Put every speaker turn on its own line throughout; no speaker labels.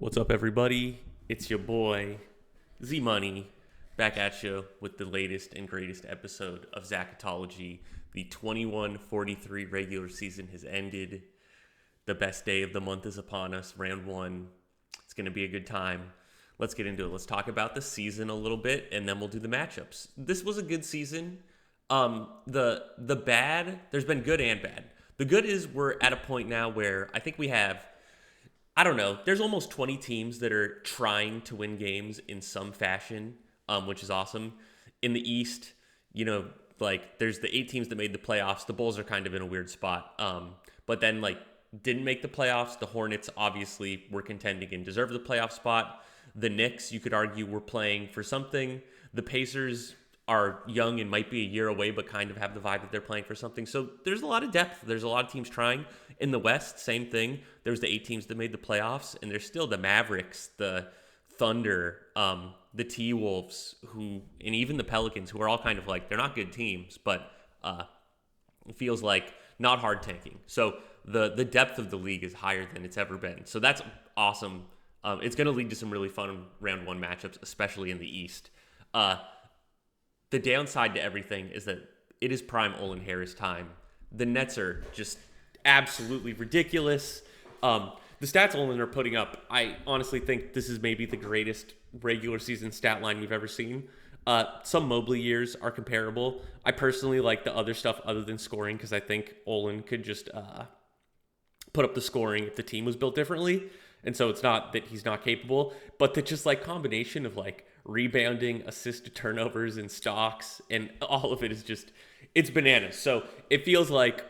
What's up, everybody? It's your boy, Z Money, back at you with the latest and greatest episode of Zachetology. The 21-43 regular season has ended. The best day of the month is upon us, round one. It's going to be a good time. Let's get into it. Let's talk about the season a little bit, and then we'll do the matchups. This was a good season. The bad, there's been good and bad. The good is we're at a point now where I think we have, I don't know, there's almost 20 teams that are trying to win games in some fashion, which is awesome. In the East, there's the 8 teams that made the playoffs. The Bulls are kind of in a weird spot. But then, didn't make the playoffs. The Hornets obviously were contending and deserved the playoff spot. The Knicks, you could argue, were playing for something. The Pacers are young and might be a year away, but kind of have the vibe that they're playing for something. So there's a lot of depth. There's a lot of teams trying. In the West, same thing. There's the 8 teams that made the playoffs, and there's still the Mavericks, the Thunder, the T-Wolves, and even the Pelicans, who are all kind of they're not good teams, but it feels like not hard tanking. So the depth of the league is higher than it's ever been. So that's awesome. It's going to lead to some really fun round one matchups, especially in the East. The downside to everything is that it is prime Olin Harris time. The Nets are just absolutely ridiculous. The stats Olin are putting up, I honestly think this is maybe the greatest regular season stat line we've ever seen. Some Mobley years are comparable. I personally like the other stuff other than scoring because I think Olin could just put up the scoring if the team was built differently. And so it's not that he's not capable, but the just combination of rebounding, assist to turnovers, and stocks, and all of it is just, it's bananas. So it feels like,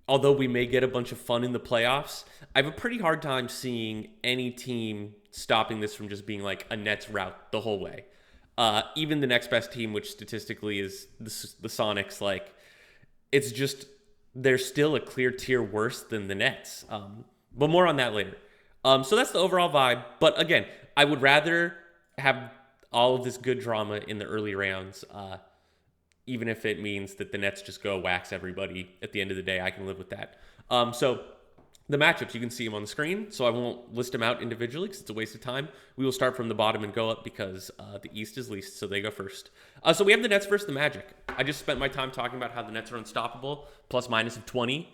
although we may get a bunch of fun in the playoffs, I have a pretty hard time seeing any team stopping this from just being a Nets route the whole way. Even the next best team, which statistically is the Sonics, it's just, they're still a clear tier worse than the Nets. But more on that later. So that's the overall vibe. But again, I would rather have all of this good drama in the early rounds, even if it means that the Nets just go wax everybody at the end of the day. I can live with that. So the matchups, you can see them on the screen, so I won't list them out individually because it's a waste of time. We will start from the bottom and go up because the East is least, so they go first. So we have the Nets versus the Magic. I just spent my time talking about how the Nets are unstoppable, plus minus of 20,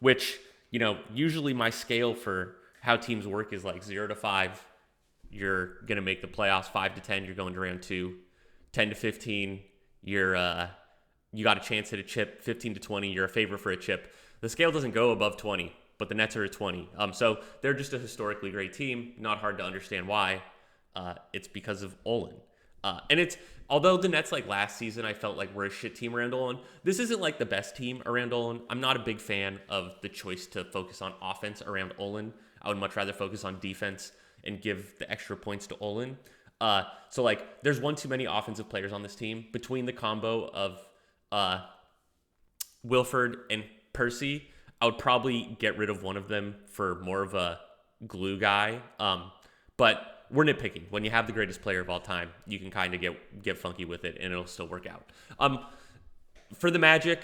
which, usually my scale for how teams work is 0 to 5. You're going to make the playoffs. 5 to 10, you're going to round 2. 10 to 15, you got a chance at a chip. 15 to 20, you're a favorite for a chip. The scale doesn't go above 20, but the Nets are at 20. So they're just a historically great team. Not hard to understand why. It's because of Olin. And although the Nets last season, I felt we're a shit team around Olin. This isn't the best team around Olin. I'm not a big fan of the choice to focus on offense around Olin. I would much rather focus on defense and give the extra points to Olin. So there's one too many offensive players on this team. Between the combo of Wilford and Percy, I would probably get rid of one of them for more of a glue guy. But we're nitpicking. When you have the greatest player of all time, you can kind of get funky with it, and it'll still work out. For the Magic,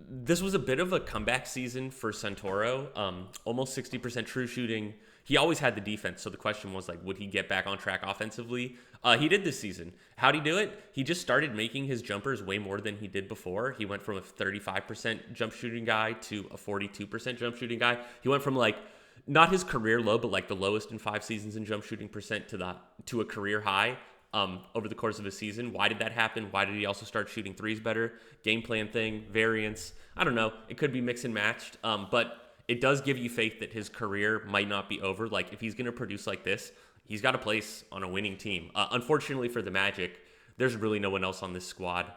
this was a bit of a comeback season for Santoro. Almost 60% true shooting. He always had the defense, so the question was would he get back on track offensively? He did this season. How'd he do it? He just started making his jumpers way more than he did before. He went from a 35% jump shooting guy to a 42% jump shooting guy. He went from not his career low, but the lowest in 5 seasons in jump shooting percent to a career high over the course of a season. Why did that happen? Why did he also start shooting threes better? Game plan thing, variance. I don't know. It could be mix and matched, but it does give you faith that his career might not be over. If he's going to produce like this, he's got a place on a winning team. Unfortunately for the Magic, there's really no one else on this squad.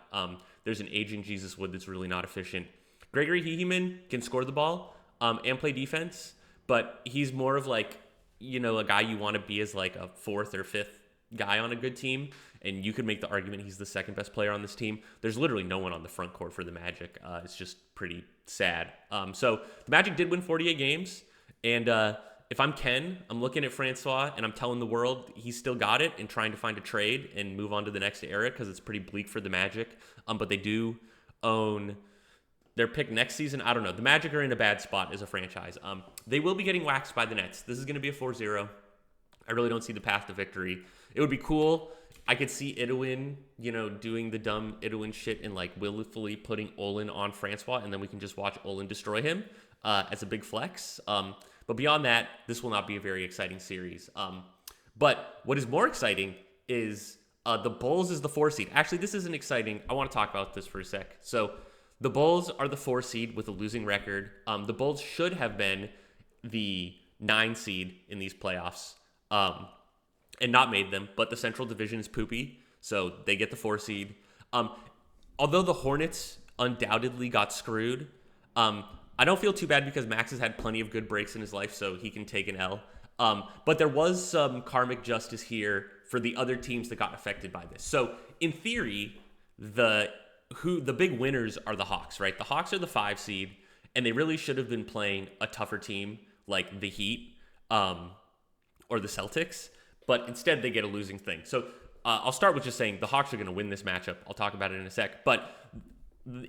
There's an aging Jesus Wood that's really not efficient. Gregory Heeman can score the ball and play defense, but he's more of a guy you want to be as a 4th or 5th guy on a good team, and you could make the argument he's the second best player on this team. There's literally no one on the front court for the Magic. It's just pretty sad. So the Magic did win 48 games, and if I'm Ken, I'm looking at Francois, and I'm telling the world he's still got it and trying to find a trade and move on to the next era because it's pretty bleak for the Magic. But they do own their pick next season, I don't know. The Magic are in a bad spot as a franchise. They will be getting waxed by the Nets. This is going to be a 4-0. I really don't see the path to victory. It would be cool. I could see Idowin, doing the dumb Idowin shit and like willfully putting Olin on Francois, and then we can just watch Olin destroy him as a big flex. But beyond that, this will not be a very exciting series. But what is more exciting is the Bulls is the 4 seed. Actually, this isn't exciting. I want to talk about this for a sec. So the Bulls are the 4 seed with a losing record. The Bulls should have been the 9 seed in these playoffs and not made them, but the Central Division is poopy, so they get the 4 seed. Although the Hornets undoubtedly got screwed, I don't feel too bad because Max has had plenty of good breaks in his life, so he can take an L. But there was some karmic justice here for the other teams that got affected by this. So in theory, the big winners are the Hawks, right? The Hawks are the 5 seed, and they really should have been playing a tougher team like the Heat or the Celtics, but instead they get a losing thing. So I'll start with just saying the Hawks are going to win this matchup. I'll talk about it in a sec. But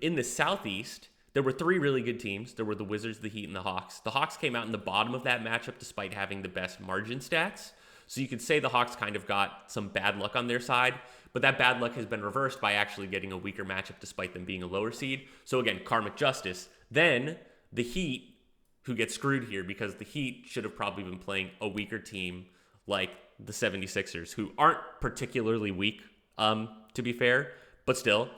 in the Southeast, there were 3 really good teams. There were the Wizards, the Heat, and the Hawks. The Hawks came out in the bottom of that matchup despite having the best margin stats. So you could say the Hawks kind of got some bad luck on their side, but that bad luck has been reversed by actually getting a weaker matchup despite them being a lower seed. So again, karmic justice. Then the Heat, who get screwed here because the Heat should have probably been playing a weaker team like the 76ers, who aren't particularly weak, to be fair, but still,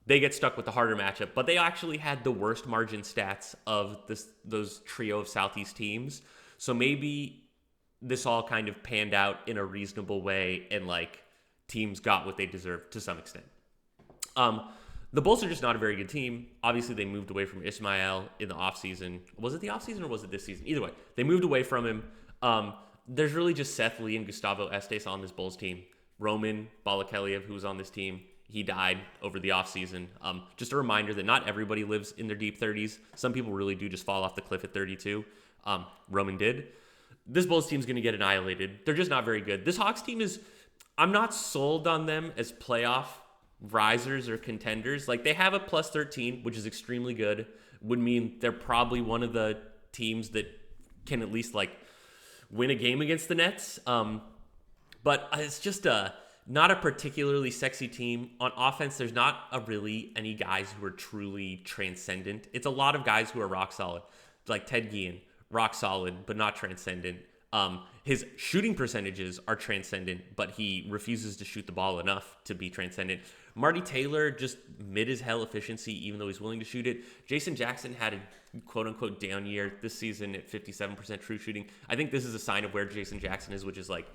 they get stuck with the harder matchup. But they actually had the worst margin stats of those trio of Southeast teams. So maybe this all kind of panned out in a reasonable way and like teams got what they deserved to some extent. The Bulls are just not a very good team. Obviously, they moved away from Ismail in the offseason. Was it the offseason or was it this season? Either way, they moved away from him. There's really just Seth Lee and Gustavo Estes on this Bulls team. Roman Balakeliev, who was on this team, he died over the offseason. Just a reminder that not everybody lives in their deep 30s. Some people really do just fall off the cliff at 32. Roman did. This Bulls team's going to get annihilated. They're just not very good. This Hawks team I'm not sold on them as playoff risers or contenders. Like, they have a plus 13, which is extremely good. Would mean they're probably one of the teams that can at least like win a game against the Nets. But it's just not a particularly sexy team. On offense, there's not really any guys who are truly transcendent. It's a lot of guys who are rock solid, like Ted Guillen, rock solid, but not transcendent. His shooting percentages are transcendent, but he refuses to shoot the ball enough to be transcendent. Marty Taylor, just mid as hell efficiency, even though he's willing to shoot it. Jason Jackson had a quote-unquote down year this season at 57% true shooting. I think this is a sign of where Jason Jackson is, which is like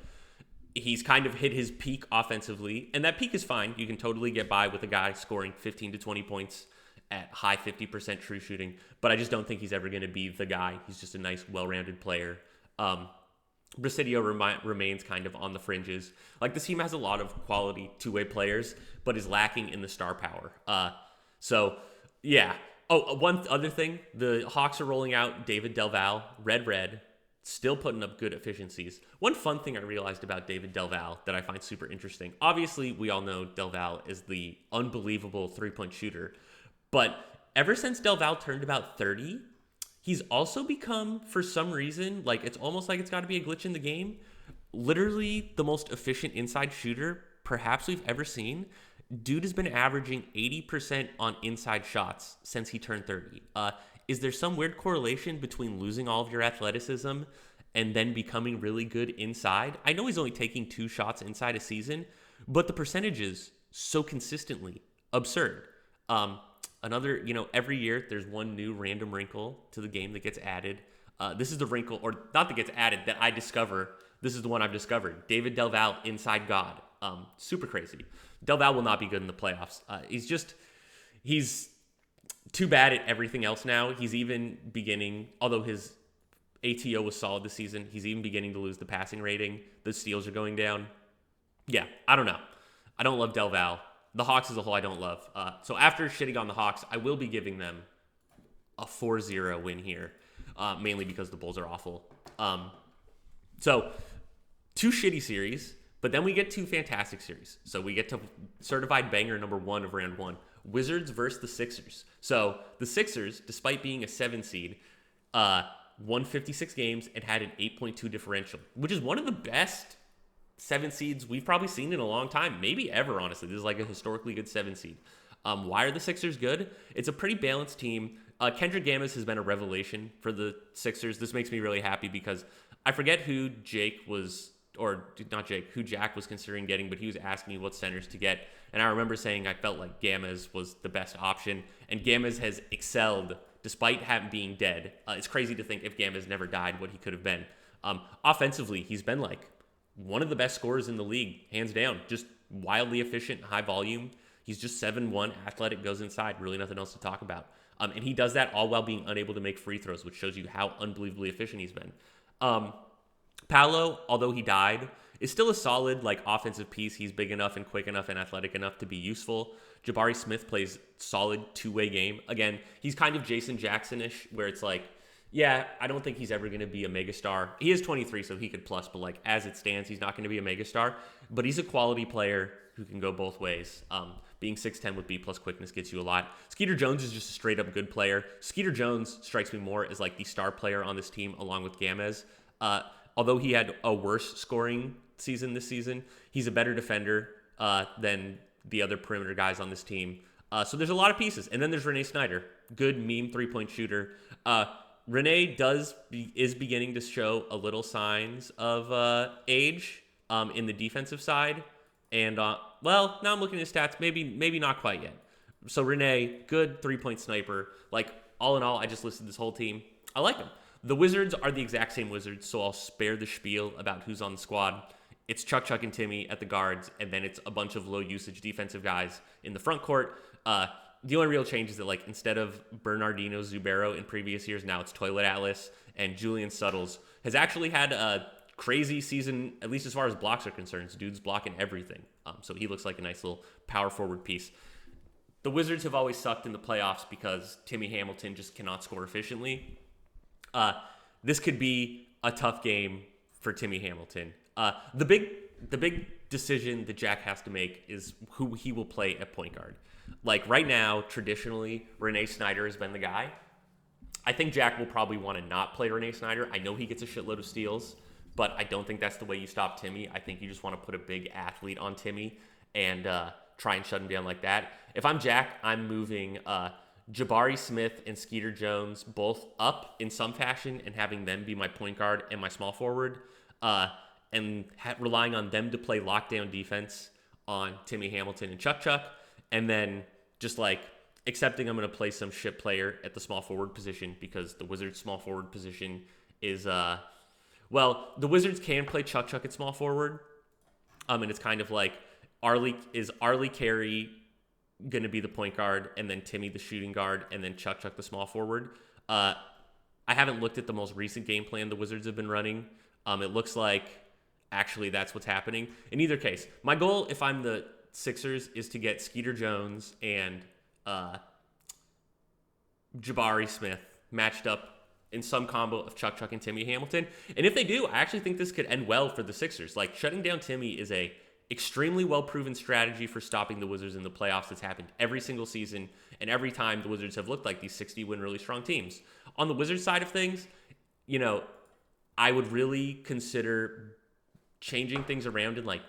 he's kind of hit his peak offensively, and that peak is fine. You can totally get by with a guy scoring 15 to 20 points at high 50% true shooting, but I just don't think he's ever going to be the guy. He's just a nice, well-rounded player. Presidio remains kind of on the fringes. Like, this team has a lot of quality two-way players, but is lacking in the star power. So, yeah. Oh, one other thing. The Hawks are rolling out David Delval, red, still putting up good efficiencies. One fun thing I realized about David Delval that I find super interesting. Obviously, we all know Delval is the unbelievable three-point shooter. But ever since Delval turned about 30, he's also become, for some reason, like it's almost like it's got to be a glitch in the game, literally the most efficient inside shooter perhaps we've ever seen. Dude has been averaging 80% on inside shots since he turned 30. Is there some weird correlation between losing all of your athleticism and then becoming really good inside? I know he's only taking 2 shots inside a season, but the percentage is so consistently absurd. Another, every year there's one new random wrinkle to the game that gets added. This is the wrinkle, or not that gets added, that I discover. This is the one I've discovered. David Delval, inside God. Super crazy. Delval will not be good in the playoffs. He's too bad at everything else now. He's even beginning, although his ATO was solid this season, he's even beginning to lose the passing rating. The steals are going down. Yeah, I don't know. I don't love Delval. The Hawks as a whole, I don't love. So after shitting on the Hawks, I will be giving them a 4-0 win here, mainly because the Bulls are awful. So 2 shitty series, but then we get 2 fantastic series. So we get to certified banger number 1 of round 1. Wizards versus the Sixers. So the Sixers, despite being a 7 seed, won 56 games and had an 8.2 differential, which is one of the best 7 seeds we've probably seen in a long time, maybe ever, honestly. This is like a historically good 7 seed. Why are the Sixers good? It's a pretty balanced team. Kendrick Gamas has been a revelation for the Sixers. This makes me really happy because I forget who Jack was considering getting, but he was asking me what centers to get. And I remember saying I felt like Gamas was the best option. And Gamas has excelled despite being dead. It's crazy to think if Gamas never died, what he could have been. Offensively, he's been like one of the best scorers in the league, hands down. Just wildly efficient, high volume. He's just 7'1", athletic, goes inside. Really nothing else to talk about. And he does that all while being unable to make free throws, which shows you how unbelievably efficient he's been. Paolo, although he died, is still a solid like offensive piece. He's big enough and quick enough and athletic enough to be useful. Jabari Smith plays solid two-way game. Again, he's kind of Jason Jackson-ish, where it's like, yeah, I don't think he's ever going to be a megastar. He is 23, so he could plus, but like as it stands, he's not going to be a megastar. But he's a quality player who can go both ways. Being 6'10 with B plus quickness gets you a lot. Skeeter Jones is just a straight up good player. Skeeter Jones strikes me more as like the star player on this team along with Gamez. Although he had a worse scoring season this season, he's a better defender than the other perimeter guys on this team. So there's a lot of pieces. And then there's Renee Snyder, good meme three-point shooter. Renee is beginning to show a little signs of age in the defensive side. And, now I'm looking at his stats. Maybe not quite yet. So Renee, good three-point sniper. Like, all in all, I just listed this whole team. I like them. The Wizards are the exact same Wizards, so I'll spare the spiel about who's on the squad. It's Chuck, and Timmy at the guards, and then it's a bunch of low-usage defensive guys in the front court. The only real change is that, like, instead of Bernardino Zubero in previous years, now it's Toilet Atlas, and Julian Suttles has actually had a crazy season, at least as far as blocks are concerned. Dude's blocking everything. So he looks like a nice little power forward piece. The Wizards have always sucked in the playoffs because Timmy Hamilton just cannot score efficiently. This could be a tough game for Timmy Hamilton. The big decision that Jack has to make is who he will play at point guard. Like right now, traditionally, Renee Snyder has been the guy. I think Jack will probably want to not play Renee Snyder. I know he gets a shitload of steals, but I don't think that's the way you stop Timmy. I think you just want to put a big athlete on Timmy and try and shut him down like that. If I'm Jack, I'm moving Jabari Smith and Skeeter Jones both up in some fashion and having them be my point guard and my small forward, and relying on them to play lockdown defense on Timmy Hamilton and Chuck, and then just like accepting I'm going to play some shit player at the small forward position because the Wizards' small forward position is, the Wizards can play Chuck at small forward, and it's kind of like Arlie Carey going to be the point guard, and then Timmy the shooting guard, and then Chuck the small forward. I haven't looked at the most recent game plan the Wizards have been running. It looks like actually that's what's happening. In either case, my goal, if I'm the Sixers, is to get Skeeter Jones and Jabari Smith matched up in some combo of Chuck and Timmy Hamilton. And if they do, I actually think this could end well for the Sixers. Like, shutting down Timmy is a extremely well-proven strategy for stopping the Wizards in the playoffs. That's happened every single season, and every time the Wizards have looked like these 60-win really strong teams. On the Wizards side of things, I would really consider changing things around. And like,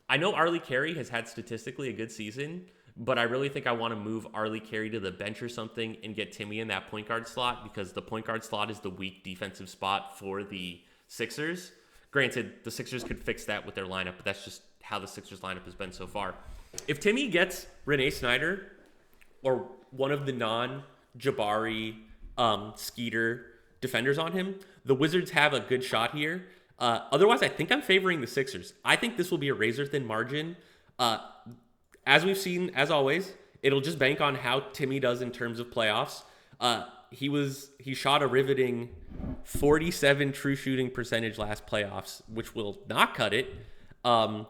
I know Arlie Carey has had statistically a good season, but I really think I want to move Arlie Carey to the bench or something and get Timmy in that point guard slot, because the point guard slot is the weak defensive spot for the Sixers. Granted, the Sixers could fix that with their lineup, but that's just how the Sixers lineup has been so far. If Timmy gets Renee Snyder or one of the non-Jabari Skeeter defenders on him, the Wizards have a good shot here. Otherwise, I think I'm favoring the Sixers. I think this will be a razor-thin margin. As we've seen, as always, it'll just bank on how Timmy does in terms of playoffs. He shot a riveting 47 true shooting percentage last playoffs, which will not cut it. I'm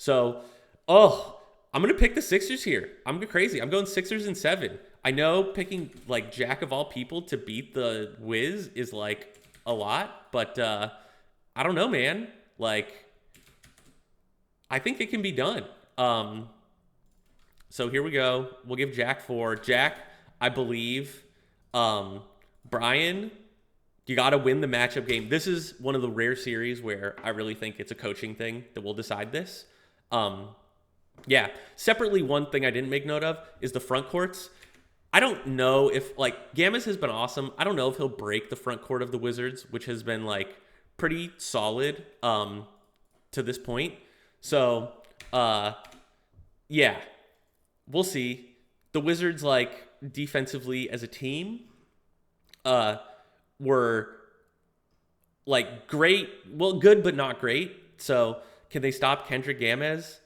going to pick the Sixers here. I'm going crazy. I'm going Sixers in 7. I know picking like Jack of all people to beat the Wiz is like a lot, but I don't know, man. Like, I think it can be done. So here we go. We'll give Jack 4. Jack, I believe, Brian, you got to win the matchup game. This is one of the rare series where I really think it's a coaching thing that will decide this. Yeah. Separately, one thing I didn't make note of is the front courts. I don't know if, like, Gammas has been awesome. I don't know if he'll break the front court of the Wizards, which has been, like, pretty solid to this point. So, yeah, we'll see. The Wizards, like, defensively as a team were, like, great. Well, good, but not great. So, can they stop Kendrick Gamez,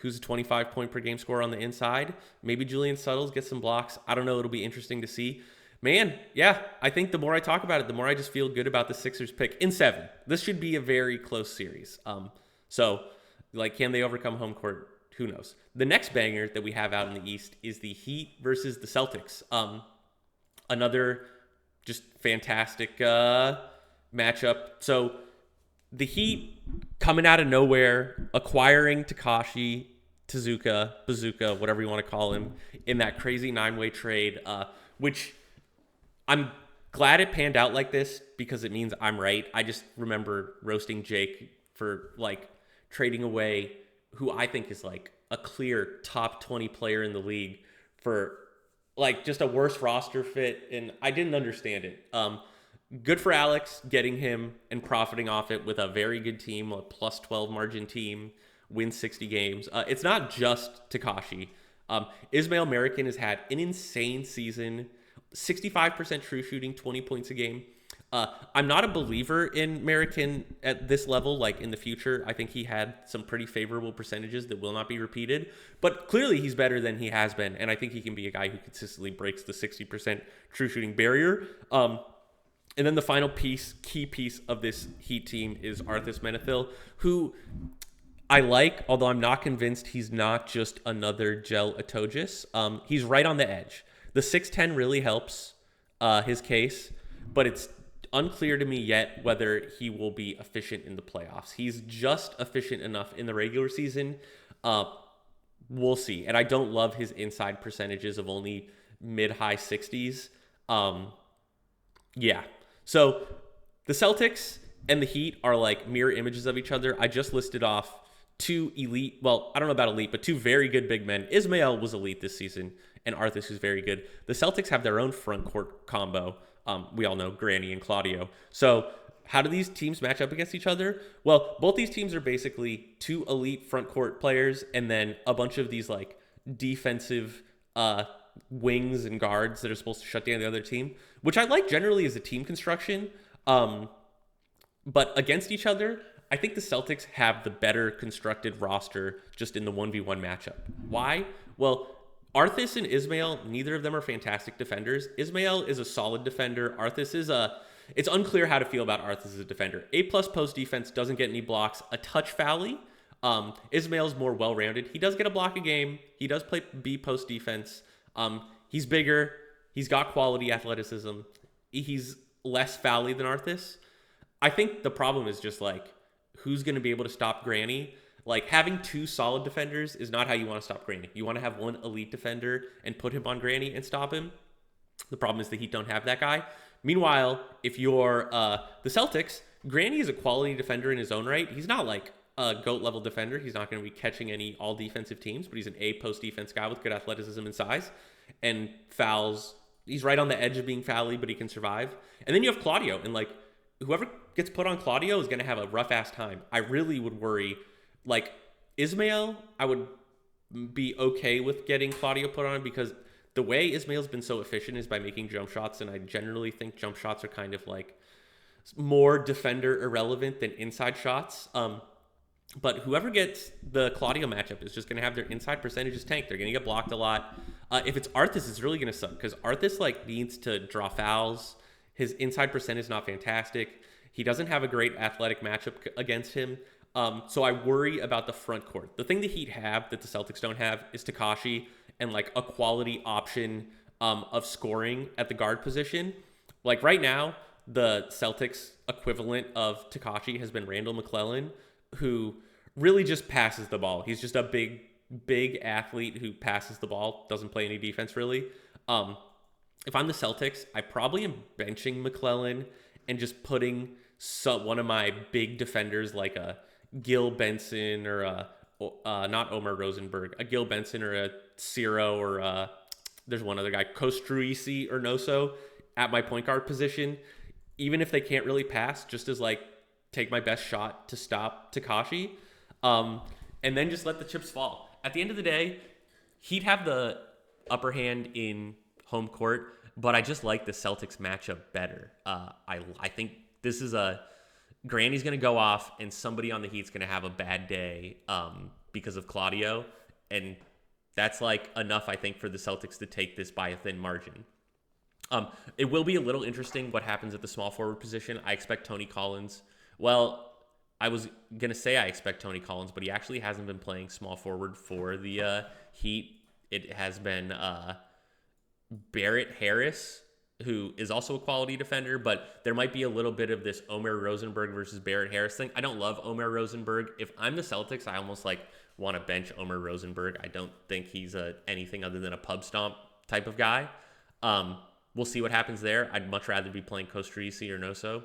who's a 25-point per game scorer on the inside? Maybe Julian Suttles gets some blocks. I don't know. It'll be interesting to see. Man, yeah, I think the more I talk about it, the more I just feel good about the Sixers pick in 7. This should be a very close series. So, like, can they overcome home court? Who knows? The next banger that we have out in the East is the Heat versus the Celtics. Another just fantastic matchup. So, the Heat coming out of nowhere, acquiring Takashi, Bazooka, whatever you want to call him, in that crazy 9-way trade, which I'm glad it panned out like this because it means I'm right. I just remember roasting Jake for, like, trading away who I think is, like, a clear top 20 player in the league for, like, just a worse roster fit, and I didn't understand it. Good for Alex getting him and profiting off it with a very good team, a plus 12 margin team, win 60 games. It's not just Takashi. Ismail American has had an insane season, 65% true shooting, 20 points a game. I'm not a believer in American at this level, like in the future. I think he had some pretty favorable percentages that will not be repeated, but clearly he's better than he has been, and I think he can be a guy who consistently breaks the 60% true shooting barrier. And then the final key piece of this Heat team is Arthas Menethil, who I like, although I'm not convinced he's not just another Gel Atogis. He's right on the edge. The 6'10 really helps his case, but it's unclear to me yet whether he will be efficient in the playoffs. He's just efficient enough in the regular season. We'll see. And I don't love his inside percentages of only mid-high 60s. Yeah. So the Celtics and the Heat are like mirror images of each other. I just listed off 2 elite, well, I don't know about elite, but 2 very good big men. Ismael was elite this season, and Arthas who's very good. The Celtics have their own front court combo. We all know Granny and Claudio. So how do these teams match up against each other? Well, both these teams are basically 2 elite front court players and then a bunch of these like defensive wings and guards that are supposed to shut down the other team, which I like generally as a team construction. But against each other, I think the Celtics have the better constructed roster just in the 1v1 matchup. Why? Well, Arthas and Ismail, neither of them are fantastic defenders. Ismail is a solid defender. Arthas is it's unclear how to feel about Arthas as a defender. A+ post defense, doesn't get any blocks, a touch foully. Ismail's more well-rounded. He does get a block a game. He does play B post defense. He's bigger. He's got quality athleticism. He's less foully than Arthas. I think the problem is just like, who's going to be able to stop Granny? Like, having 2 solid defenders is not how you want to stop Granny. You want to have 1 elite defender and put him on Granny and stop him. The problem is the Heat don't have that guy. Meanwhile, if you're the Celtics, Granny is a quality defender in his own right. He's not like a GOAT level defender. He's not going to be catching any all defensive teams, but he's an A post defense guy with good athleticism and size. And fouls, he's right on the edge of being foully, but he can survive. And then you have Claudio, and like, whoever gets put on Claudio is going to have a rough ass time. I really would worry. Like, Ismail, I would be okay with getting Claudio put on because the way Ismail's been so efficient is by making jump shots, and I generally think jump shots are kind of like more defender irrelevant than inside shots. But whoever gets the Claudio matchup is just going to have their inside percentages tanked. They're going to get blocked a lot. If it's Arthas, it's really going to suck because Arthas like needs to draw fouls. His inside percent is not fantastic. He doesn't have a great athletic matchup against him. So I worry about the front court. The thing the Heat have that the Celtics don't have is Takashi and like a quality option of scoring at the guard position. Like right now, the Celtics equivalent of Takashi has been Randall McClellan, who really just passes the ball. He's just a big big athlete who passes the ball, doesn't play any defense really. If I'm the Celtics, I probably am benching McClellan and just putting one of my big defenders like a Gil Benson or not Omar Rosenberg, a Gil Benson or a Ciro or there's one other guy, Kostruisi or Noso at my point guard position. Even if they can't really pass, just as like take my best shot to stop Takashi, and then just let the chips fall. At the end of the day, he'd have the upper hand in home court, but I just like the Celtics matchup better. I think this is Granny's going to go off, and somebody on the Heat's going to have a bad day because of Claudio, and that's like enough, I think, for the Celtics to take this by a thin margin. It will be a little interesting what happens at the small forward position. I expect Tony Collins. Well, I was going to say I expect Tony Collins, but he actually hasn't been playing small forward for the Heat. It has been Barrett Harris, who is also a quality defender, but there might be a little bit of this Omer Rosenberg versus Barrett Harris thing. I don't love Omer Rosenberg. If I'm the Celtics, I almost like want to bench Omer Rosenberg. I don't think he's anything other than a pub stomp type of guy. We'll see what happens there. I'd much rather be playing Kostruisi or Noso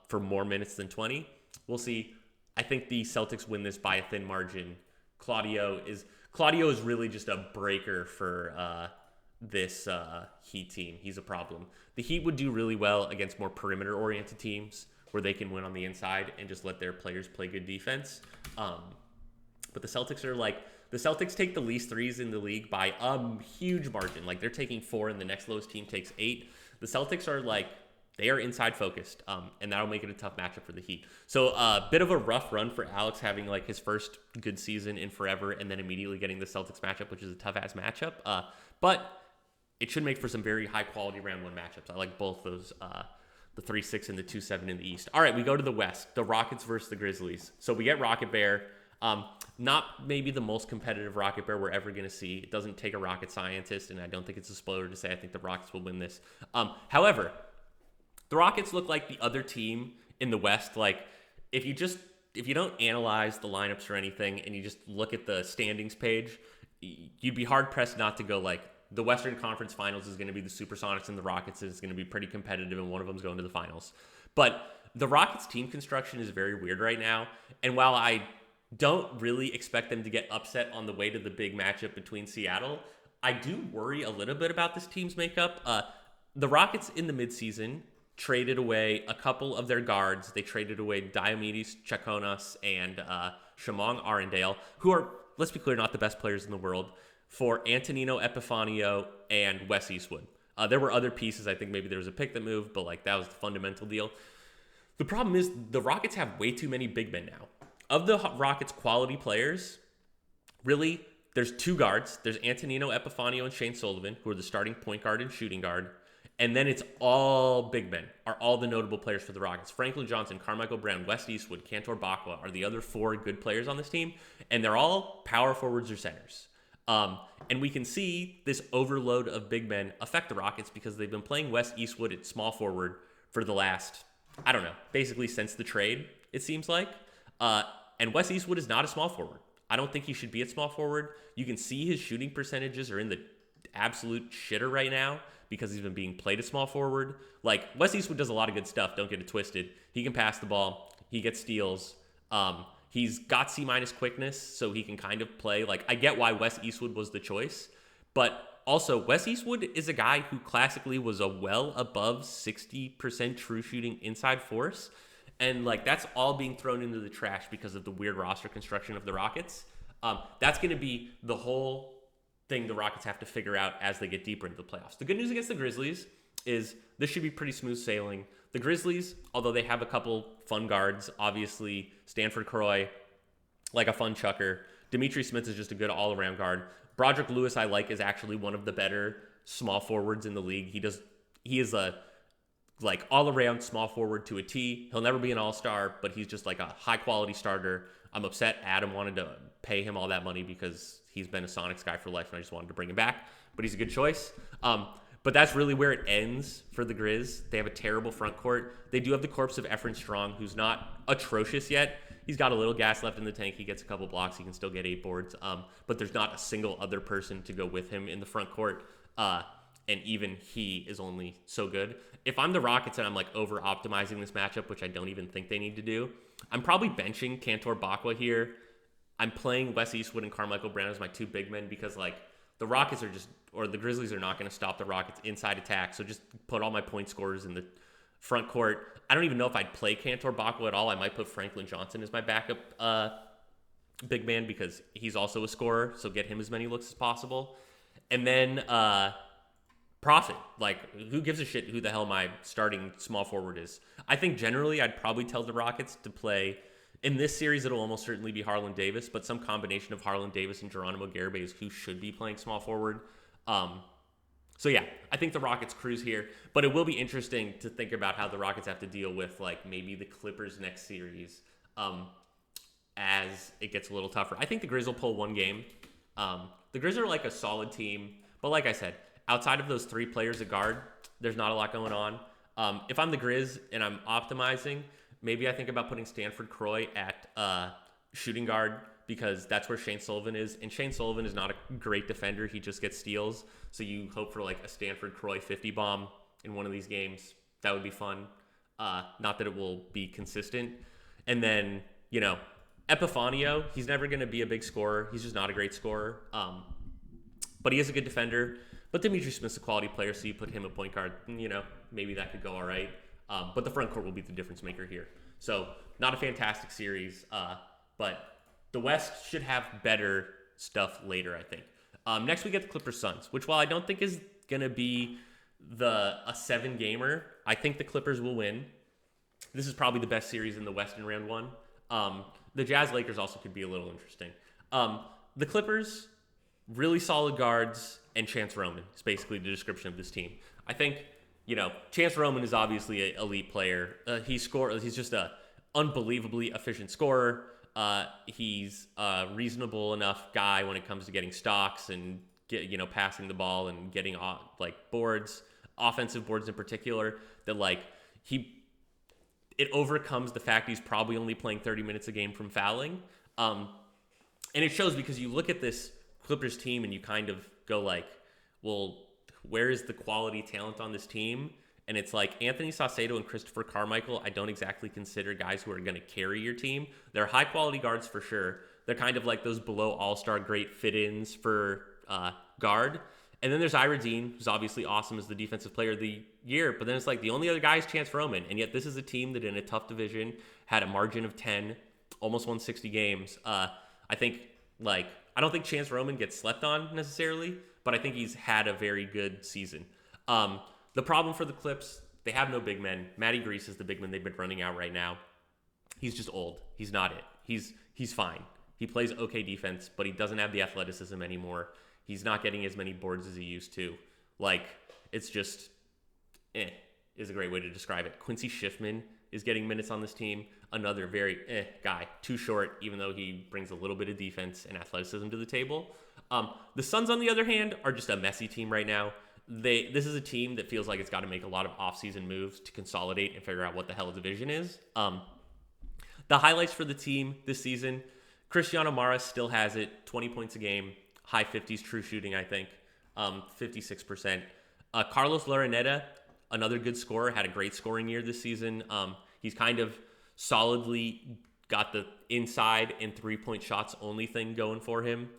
for more minutes than 20. We'll see. I think the Celtics win this by a thin margin. Claudio is really just a breaker for this Heat team. He's a problem. The Heat would do really well against more perimeter-oriented teams where they can win on the inside and just let their players play good defense. But the Celtics are like, the Celtics take the least threes in the league by a huge margin. Like, they're taking 4 and the next lowest team takes 8. The Celtics are like, they are inside focused, and that'll make it a tough matchup for the Heat. So a bit of a rough run for Alex, having like his first good season in forever and then immediately getting the Celtics matchup, which is a tough-ass matchup. But it should make for some very high-quality round 1 matchups. I like both those, the 3-6 and the 2-7 in the East. All right, we go to the West, the Rockets versus the Grizzlies. So we get Rocket Bear. Not maybe the most competitive Rocket Bear we're ever going to see. It doesn't take a rocket scientist, and I don't think it's a spoiler to say I think the Rockets will win this. However, the Rockets look like the other team in the West. Like, if you don't analyze the lineups or anything, and you just look at the standings page, you'd be hard-pressed not to go like, the Western Conference Finals is going to be the Supersonics and the Rockets, and it's going to be pretty competitive, and one of them's going to the finals. But the Rockets' team construction is very weird right now, and while I don't really expect them to get upset on the way to the big matchup between Seattle, I do worry a little bit about this team's makeup. The Rockets in the midseason traded away a couple of their guards. They traded away Diomedes Chakonas and Shamong Arundale, who are, let's be clear, not the best players in the world, for Antonino Epifanio and Wes Eastwood. There were other pieces. I think maybe there was a pick that moved, but like that was the fundamental deal. The problem is the Rockets have way too many big men now. Of the Rockets' quality players, really, there's 2 guards. There's Antonino Epifanio and Shane Sullivan, who are the starting point guard and shooting guard. And then it's all big men, are all the notable players for the Rockets. Franklin Johnson, Carmichael Brown, West Eastwood, Cantor Bakwa are the other 4 good players on this team. And they're all power forwards or centers. And we can see this overload of big men affect the Rockets because they've been playing West Eastwood at small forward for the last, I don't know, basically since the trade, it seems like. And Wes Eastwood is not a small forward. I don't think he should be at small forward. You can see his shooting percentages are in the absolute shitter right now because he's been being played at small forward. Like, Wes Eastwood does a lot of good stuff, don't get it twisted. He can pass the ball. He gets steals. He's got C- quickness, so he can kind of play. Like, I get why Wes Eastwood was the choice. But also, Wes Eastwood is a guy who classically was a well above 60% true shooting inside force. And, like, that's all being thrown into the trash because of the weird roster construction of the Rockets. That's going to be the whole thing the Rockets have to figure out as they get deeper into the playoffs. The good news against the Grizzlies is this should be pretty smooth sailing. The Grizzlies, although they have a couple fun guards, obviously Stanford Croy, like a fun chucker. Demetri Smith is just a good all-around guard. Broderick Lewis, I like, is actually one of the better small forwards in the league. He is a like all-around small forward to a T. He'll never be an all-star, but he's just like a high-quality starter. I'm upset Adam wanted to pay him all that money because he's been a Sonics guy for life, and I just wanted to bring him back. But he's a good choice. But that's really where it ends for the Grizz. They have a terrible front court. They do have the corpse of Efren Strong, who's not atrocious yet. he's got a little gas left in the tank. He gets a couple blocks. He can still get 8 boards. But there's not a single other person to go with him in the front court. And even he is only so good. If I'm the Rockets and I'm like over optimizing this matchup, which I don't even think they need to do, I'm probably benching Cantor Bakwa here. I'm playing Wes Eastwood and Carmichael Brown as my 2 big men because like the Rockets are just, or the Grizzlies are not going to stop the Rockets inside attack. So just put all my point scorers in the front court. I don't even know if I'd play Cantor Bakwa at all. I might put Franklin Johnson as my backup big man because he's also a scorer. So get him as many looks as possible. And then Profit. Like, who gives a shit who the hell my starting small forward is? I think generally I'd probably tell the Rockets to play. In this series, it'll almost certainly be Harlan Davis, but some combination of Harlan Davis and Geronimo Garibay is who should be playing small forward. So yeah, I think the Rockets cruise here, but it will be interesting to think about how the Rockets have to deal with like maybe the Clippers next series as it gets a little tougher. I think the Grizz will pull one game. The Grizz are like a solid team, but like I said, outside of those 3 players at guard, there's not a lot going on. If I'm the Grizz and I'm optimizing, maybe I think about putting Stanford Croy at shooting guard because that's where Shane Sullivan is. And Shane Sullivan is not a great defender. He just gets steals. So you hope for like a Stanford Croy 50 bomb in one of these games. That would be fun. Not that it will be consistent. And then, you know, Epifanio, he's never going to be a big scorer. He's just not a great scorer. But he is a good defender. But Demetri Smith's a quality player, so you put him at point guard. You know, maybe that could go all right. But the front court will be the difference maker here. So not a fantastic series, but the West should have better stuff later, I think. Next we get the Clippers Suns, which while I don't think is going to be a 7-gamer, I think the Clippers will win. This is probably the best series in the West in round 1. The Jazz Lakers also could be a little interesting. The Clippers, really solid guards, and Chance Roman is basically the description of this team. I think, you know, Chance Roman is obviously an elite player. He's just a unbelievably efficient scorer. He's a reasonable enough guy when it comes to getting stocks and passing the ball and getting like boards, offensive boards in particular. That like it overcomes the fact he's probably only playing 30 minutes a game from fouling, and it shows because you look at this Clippers team and you kind of go like, well, where is the quality talent on this team? And it's like Anthony Saucedo and Christopher Carmichael, I don't exactly consider guys who are going to carry your team. They're high-quality guards for sure. They're kind of like those below all-star great fit-ins for guard. And then there's Ira Dean, who's obviously awesome as the defensive player of the year. But then it's like the only other guy is Chance Roman. And yet this is a team that in a tough division had a margin of 10, almost won 60 games. I don't think Chance Roman gets slept on necessarily, but I think he's had a very good season. The problem for the Clips, they have no big men. Matty Grease is the big man they've been running out right now. He's just old. He's not it. He's fine. He plays okay defense, but he doesn't have the athleticism anymore. He's not getting as many boards as he used to. Like, it's just, is a great way to describe it. Quincy Schiffman is getting minutes on this team. Another very guy. Too short, even though he brings a little bit of defense and athleticism to the table. The Suns, on the other hand, are just a messy team right now. This is a team that feels like it's got to make a lot of offseason moves to consolidate and figure out what the hell a division is. The highlights for the team this season, Cristiano Mara still has it, 20 points a game, high 50s true shooting, I think, 56%. Carlos Laurineta, another good scorer, had a great scoring year this season. He's kind of solidly got the inside and three-point shots only thing going for him.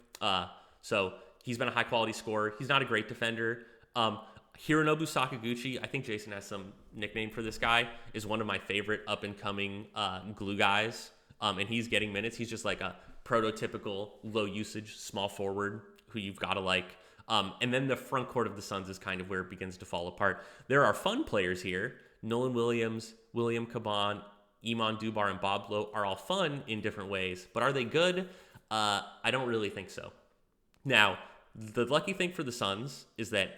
So he's been a high-quality scorer. He's not a great defender. Hironobu Sakaguchi, I think Jason has some nickname for this guy, is one of my favorite up-and-coming glue guys. And he's getting minutes. He's just like a prototypical low-usage small forward who you've got to like. And then the front court of the Suns is kind of where it begins to fall apart. There are fun players here. Nolan Williams, William Caban, Iman Dubar, and Bob Lowe are all fun in different ways. But are they good? I don't really think so. Now, the lucky thing for the Suns is that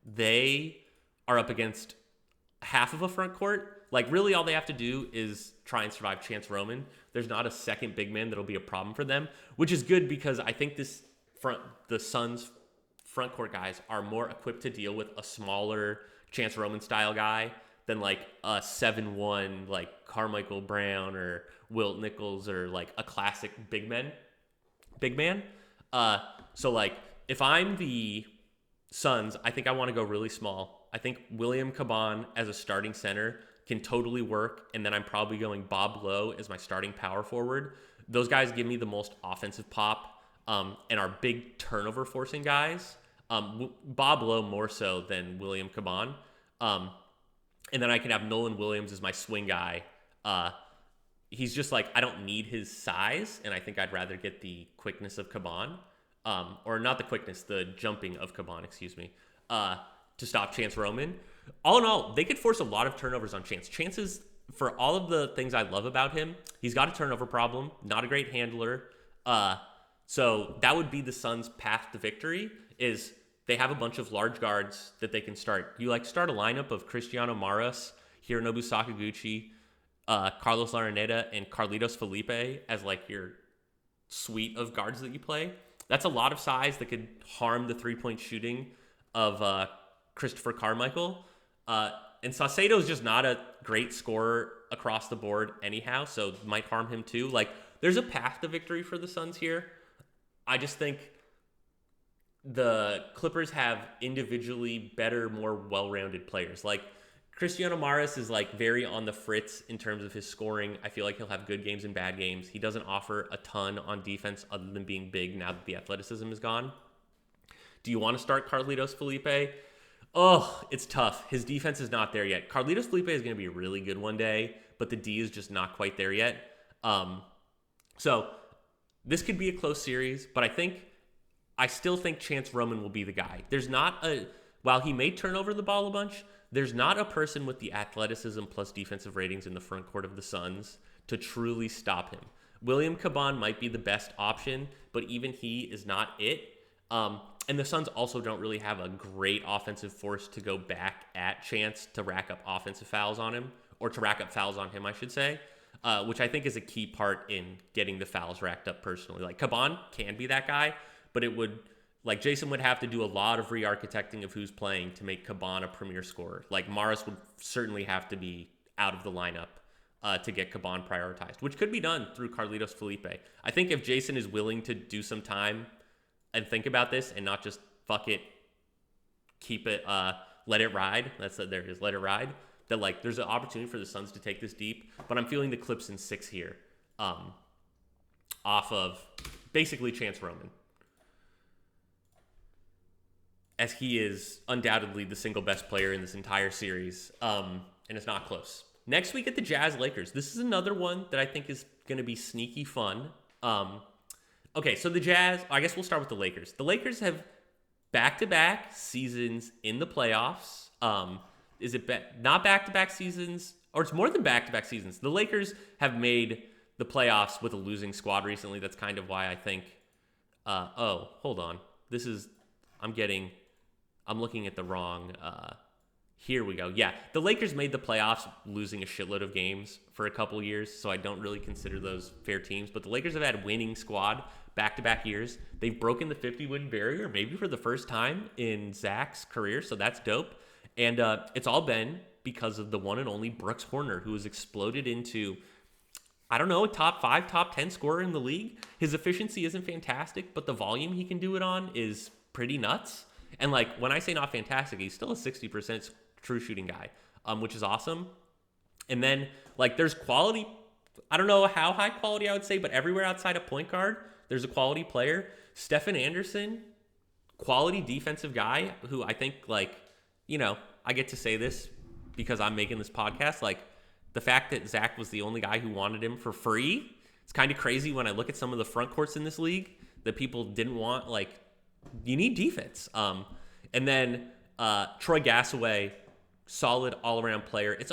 they are up against half of a front court. Like, really all they have to do is try and survive Chance Roman. There's not a second big man that'll be a problem for them, which is good because I think the Suns front court guys are more equipped to deal with a smaller Chance Roman style guy than like a 7-1 like Carmichael Brown or Wilt Nichols or like a classic big man. So like if I'm the Suns, I think I want to go really small. I think William Caban as a starting center can totally work, and then I'm probably going Bob Lowe as my starting power forward. Those guys give me the most offensive pop, and are big turnover forcing guys. Bob Lowe more so than William Caban. And then I can have Nolan Williams as my swing guy. He's just like, I don't need his size, and I think I'd rather get the quickness of Caban. Or not the quickness, the jumping of Caban, excuse me, to stop Chance Roman. All in all, they could force a lot of turnovers on Chance. Chance's, for all of the things I love about him, he's got a turnover problem, not a great handler. So that would be the Suns' path to victory, is they have a bunch of large guards that they can start. You like start a lineup of Cristiano Maras, Hironobu Sakaguchi, Carlos Laraneda, and Carlitos Felipe as like your suite of guards that you play. That's a lot of size that could harm the three-point shooting of Christopher Carmichael. And Saucedo is just not a great scorer across the board anyhow, so might harm him too. Like, there's a path to victory for the Suns here. I just think the Clippers have individually better, more well-rounded players. Like, Cristiano Maras is like very on the fritz in terms of his scoring. I feel like he'll have good games and bad games. He doesn't offer a ton on defense other than being big now that the athleticism is gone. Do you want to start Carlitos Felipe? Oh, it's tough. His defense is not there yet. Carlitos Felipe is going to be really good one day, but the D is just not quite there yet. So this could be a close series, but I still think Chance Roman will be the guy. While he may turn over the ball a bunch, there's not a person with the athleticism plus defensive ratings in the front court of the Suns to truly stop him. William Caban might be the best option, but even he is not it. And the Suns also don't really have a great offensive force to go back at Chance to rack up offensive fouls on him, or to rack up fouls on him, I should say, which I think is a key part in getting the fouls racked up personally. Like, Caban can be that guy, but Jason would have to do a lot of re-architecting of who's playing to make Caban a premier scorer. Like, Maras would certainly have to be out of the lineup to get Caban prioritized, which could be done through Carlitos Felipe. I think if Jason is willing to do some time and think about this and not just fuck it, keep it, let it ride. There it is, let it ride. That like there's an opportunity for the Suns to take this deep, but I'm feeling the Clips in 6 here, off of basically Chance Roman, as he is undoubtedly the single best player in this entire series, and it's not close. Next we get the Jazz Lakers. This is another one that I think is going to be sneaky fun. Okay, so the Jazz, I guess we'll start with the Lakers. The Lakers have back-to-back seasons in the playoffs. Is it not back-to-back seasons? Or it's more than back-to-back seasons. The Lakers have made the playoffs with a losing squad recently. That's kind of why I think... hold on. I'm looking at the wrong... here we go. Yeah, the Lakers made the playoffs losing a shitload of games for a couple years, so I don't really consider those fair teams. But the Lakers have had a winning squad back-to-back years. They've broken the 50-win barrier, maybe for the first time in Zach's career, so that's dope. And it's all been because of the one and only Brooks Horner, who has exploded into, I don't know, a top 5, top 10 scorer in the league. His efficiency isn't fantastic, but the volume he can do it on is pretty nuts. And like, when I say not fantastic, he's still a 60% true shooting guy, which is awesome. And then like there's quality. I don't know how high quality I would say, but everywhere outside of point guard, there's a quality player. Stephen Anderson, quality defensive guy who I think like, I get to say this because I'm making this podcast. Like, the fact that Zach was the only guy who wanted him for free, it's kind of crazy when I look at some of the front courts in this league that people didn't want. Like, you need defense. And then Troy Gassaway, solid all-around player. It's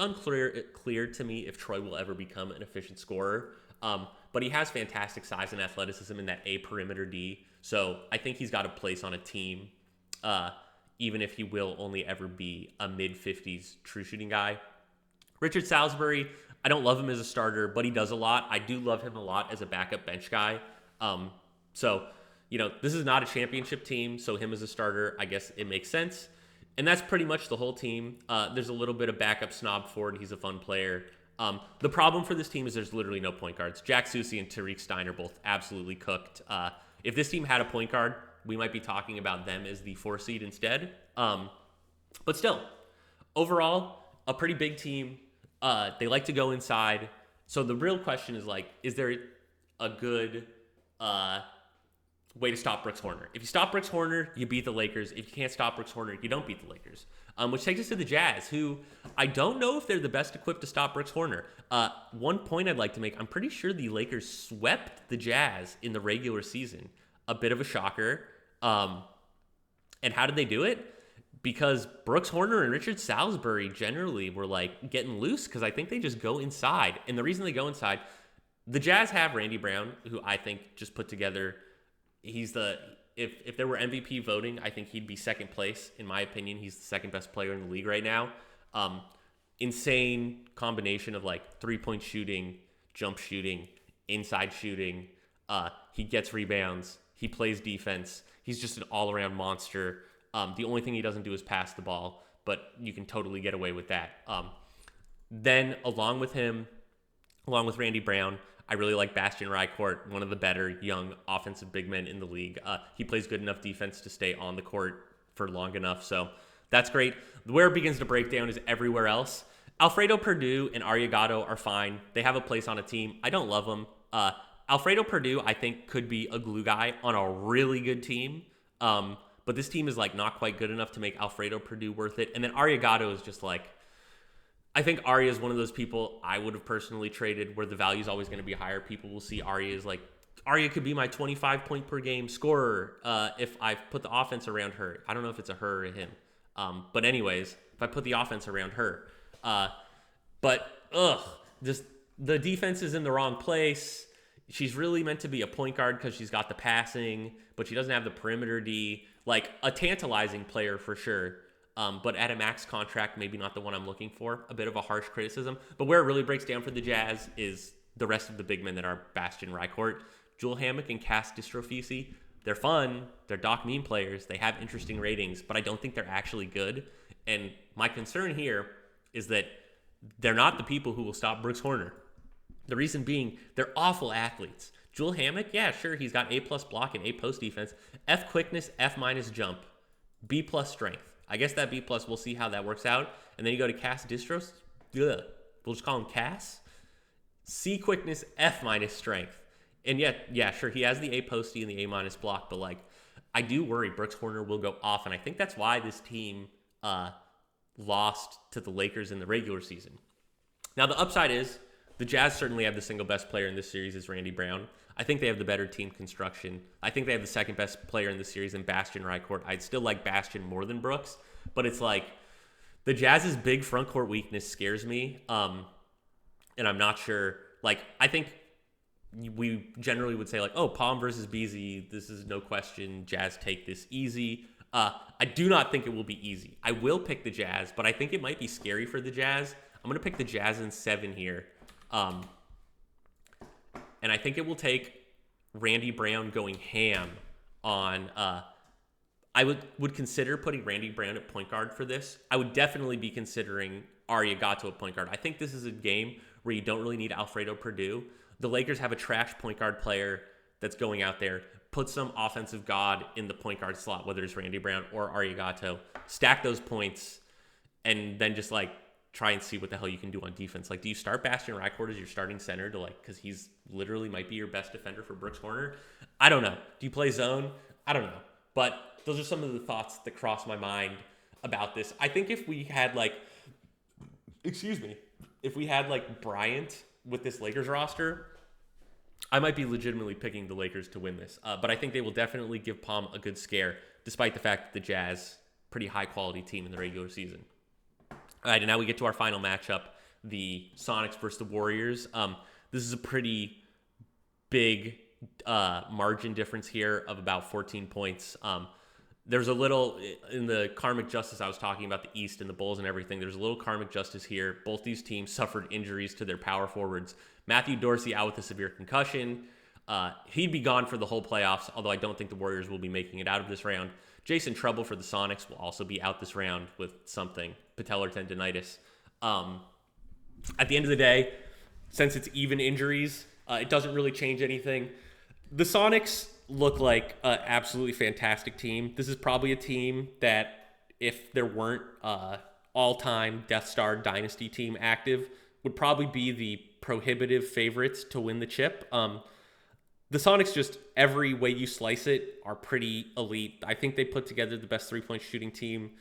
clear to me if Troy will ever become an efficient scorer. But he has fantastic size and athleticism in that A perimeter D. So I think he's got a place on a team, even if he will only ever be a mid-50s true shooting guy. Richard Salisbury, I don't love him as a starter, but he does a lot. I do love him a lot as a backup bench guy. So, this is not a championship team, so him as a starter, I guess it makes sense. And that's pretty much the whole team. There's a little bit of backup snob Ford. He's a fun player. The problem for this team is there's literally no point guards. Jack Susie and Tariq Stein are both absolutely cooked. If this team had a point guard, we might be talking about them as the 4 seed instead. But still, overall, a pretty big team. They like to go inside. So the real question is like, is there a good way to stop Brooks Horner? If you stop Brooks Horner, you beat the Lakers. If you can't stop Brooks Horner, you don't beat the Lakers. Which takes us to the Jazz, who I don't know if they're the best equipped to stop Brooks Horner. One point I'd like to make, I'm pretty sure the Lakers swept the Jazz in the regular season. A bit of a shocker. And how did they do it? Because Brooks Horner and Richard Salisbury generally were like getting loose because I think they just go inside. And the reason they go inside, the Jazz have Randy Brown, who I think just put together, he's the, if there were MVP voting, I think he'd be second place. In my opinion, he's the second best player in the league right now. Insane combination of like 3-point shooting, jump shooting, inside shooting. He gets rebounds. He plays defense. He's just an all-around monster. The only thing he doesn't do is pass the ball, but you can totally get away with that. Then along with him, along with Randy Brown, I really like Bastian Rycourt, one of the better young offensive big men in the league. He plays good enough defense to stay on the court for long enough, so that's great. Where it begins to break down is everywhere else. Alfredo Purdue and Ariagato are fine. They have a place on a team. I don't love them. Alfredo Purdue, I think, could be a glue guy on a really good team. But this team is like not quite good enough to make Alfredo Purdue worth it. And then Ariagato is just like, I think Aria is one of those people I would have personally traded where the value is always going to be higher. People will see Aria as like, Aria could be my 25 point per game scorer if I put the offense around her. I don't know if it's a her or a him. But anyways, if I put the offense around her. Just the defense is in the wrong place. She's really meant to be a point guard because she's got the passing, but she doesn't have the perimeter D. Like a tantalizing player for sure, but at a max contract, maybe not the one I'm looking for. A bit of a harsh criticism. But where it really breaks down for the Jazz is the rest of the big men that are Bastian Rycourt, Jewel Hammock, and Cass Distrofisi. They're fun. They're Doc Meme players. They have interesting ratings, but I don't think they're actually good. And my concern here is that they're not the people who will stop Brooks Horner. The reason being, they're awful athletes. Jewel Hammock, yeah, sure, he's got A+ block and A post defense. F quickness, F- jump, B+ strength. I guess that B+, we'll see how that works out. And then you go to Cass Distros, we'll just call him Cass. C quickness, F- strength. And yet, yeah, sure, he has the A posty and the A- block, but like, I do worry Brooks Horner will go off, and I think that's why this team lost to the Lakers in the regular season. Now, the upside is the Jazz certainly have the single best player in this series is Randy Brown. I think they have the better team construction. I think they have the second best player in the series in Bastian Rycourt. I'd still like Bastian more than Brooks, but it's like the Jazz's big front court weakness scares me, and I'm not sure. Like, I think we generally would say like, oh, Palm versus Beasley, this is no question. Jazz take this easy. I do not think it will be easy. I will pick the Jazz, but I think it might be scary for the Jazz. I'm going to pick the Jazz in 7 here. And I think it will take Randy Brown going ham on I would consider putting Randy Brown at point guard for this. I would definitely be considering Ariagato at point guard. I think this is a game where you don't really need Alfredo Purdue. The Lakers have a trash point guard player that's going out there. Put some offensive god in the point guard slot, whether it's Randy Brown or Ariagato. Stack those points, and then just like try and see what the hell you can do on defense. Like, do you start Bastian Rycourt as your starting center to like, because he's literally might be your best defender for Brooks Horner? I don't know. Do you play zone? I don't know. But those are some of the thoughts that cross my mind about this. I think if we had like, if we had like Bryant with this Lakers roster, I might be legitimately picking the Lakers to win this. But I think they will definitely give Palm a good scare, despite the fact that the Jazz, pretty high quality team in the regular season. All right, and now we get to our final matchup, the Sonics versus the Warriors. This is a pretty big margin difference here of about 14 points. There's a little, in the karmic justice I was talking about, the East and the Bulls and everything, there's a little karmic justice here. Both these teams suffered injuries to their power forwards. Matthew Dorsey out with a severe concussion. He'd be gone for the whole playoffs, although I don't think the Warriors will be making it out of this round. Jason Trouble for the Sonics will also be out this round with something, patellar tendonitis. At the end of the day, since it's even injuries, it doesn't really change anything. The Sonics look like an absolutely fantastic team. This is probably a team that, if there weren't all-time Death Star Dynasty team active, would probably be the prohibitive favorites to win the chip. The Sonics, just every way you slice it, are pretty elite. I think they put together the best three-point shooting team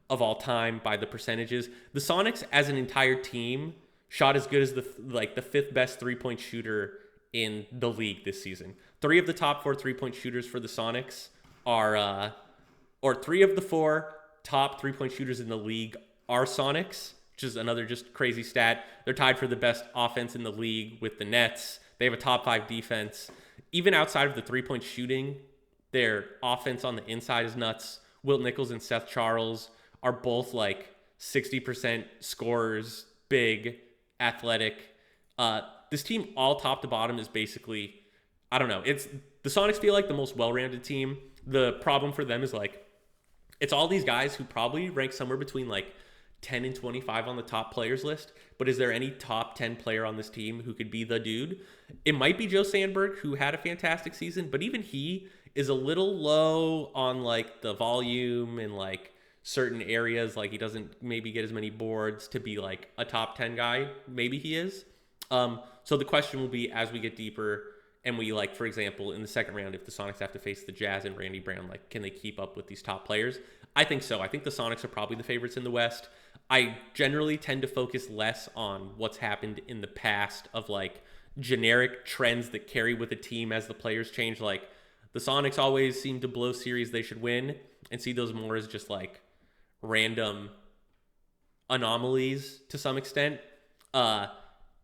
of all time by the percentages. The Sonics, as an entire team, shot as good as the fifth best three-point shooter in the league this season. 3 of the top 4 three-point shooters for the Sonics are, or 3 of the 4 top three-point shooters in the league are Sonics, which is another just crazy stat. They're tied for the best offense in the league with the Nets. They have a top 5 defense. Even outside of the three-point shooting, their offense on the inside is nuts. Wilt Nichols and Seth Charles are both like 60% scorers, big, athletic. This team, all top to bottom, is basically, I don't know. It's the Sonics feel like the most well-rounded team. The problem for them is like, it's all these guys who probably rank somewhere between like 10 and 25 on the top players list. But is there any top 10 player on this team who could be the dude? It might be Joe Sandberg, who had a fantastic season, but even he is a little low on like the volume and like certain areas. Like, he doesn't maybe get as many boards to be like a top 10 guy. Maybe he is. So the question will be, as we get deeper and we, like, for example, in the second round, if the Sonics have to face the Jazz and Randy Brown, like, can they keep up with these top players? I think so. I think the Sonics are probably the favorites in the West. I generally tend to focus less on what's happened in the past of like generic trends that carry with a team as the players change. Like, the Sonics always seem to blow series they should win, and see those more as just like random anomalies to some extent.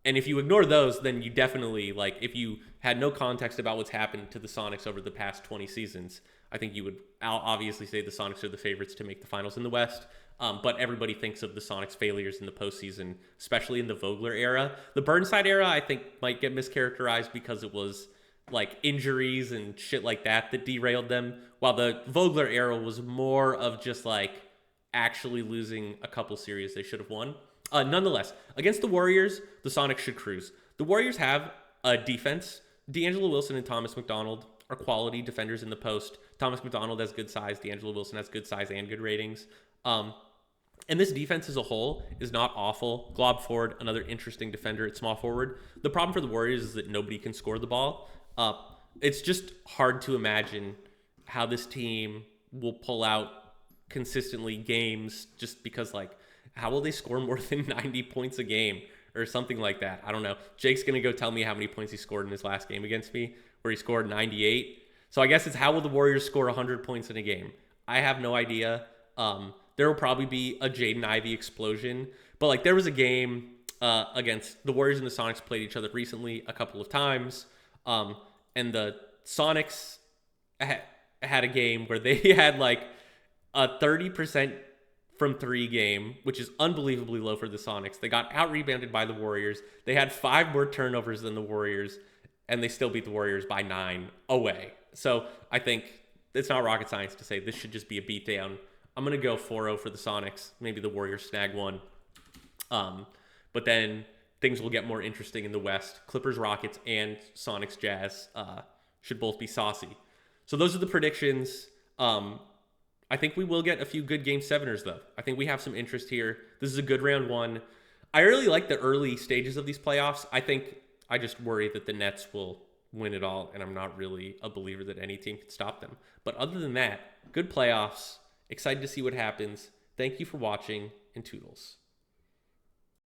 And if you ignore those, then you definitely, like, if you had no context about what's happened to the Sonics over the past 20 seasons, I think you would obviously say the Sonics are the favorites to make the finals in the West. But everybody thinks of the Sonics' failures in the postseason, especially in the Vogler era. The Burnside era, I think, might get mischaracterized because it was like injuries and shit like that derailed them, while the Vogler era was more of just like actually losing a couple series they should have won. Nonetheless, against the Warriors, the Sonics should cruise. The Warriors have a defense. D'Angelo Wilson and Thomas McDonald are quality defenders in the post. Thomas McDonald has good size. D'Angelo Wilson has good size and good ratings. And this defense as a whole is not awful. Glob Ford, another interesting defender at small forward. The problem for the Warriors is that nobody can score the ball. It's just hard to imagine how this team will pull out consistently games, just because, like, how will they score more than 90 points a game or something like that? I don't know. Jake's going to go tell me how many points he scored in his last game against me, where he scored 98. So I guess it's, how will the Warriors score 100 points in a game? I have no idea. There will probably be a Jaden Ivey explosion. But, like, there was a game against the Warriors and the Sonics played each other recently a couple of times. And the Sonics had a game where they had, like, a 30% from 3 game, which is unbelievably low for the Sonics. They got out-rebounded by the Warriors. They had 5 more turnovers than the Warriors, and they still beat the Warriors by 9 away. So I think it's not rocket science to say this should just be a beatdown. I'm going to go 4-0 for the Sonics. Maybe the Warriors snag one. But then things will get more interesting in the West. Clippers, Rockets, and Sonics, Jazz should both be saucy. So those are the predictions. I think we will get a few good Game 7ers, though. I think we have some interest here. This is a good round 1. I really like the early stages of these playoffs. I just worry that the Nets will win it all, and I'm not really a believer that any team can stop them. But other than that, good playoffs. Excited to see what happens. Thank you for watching, and toodles.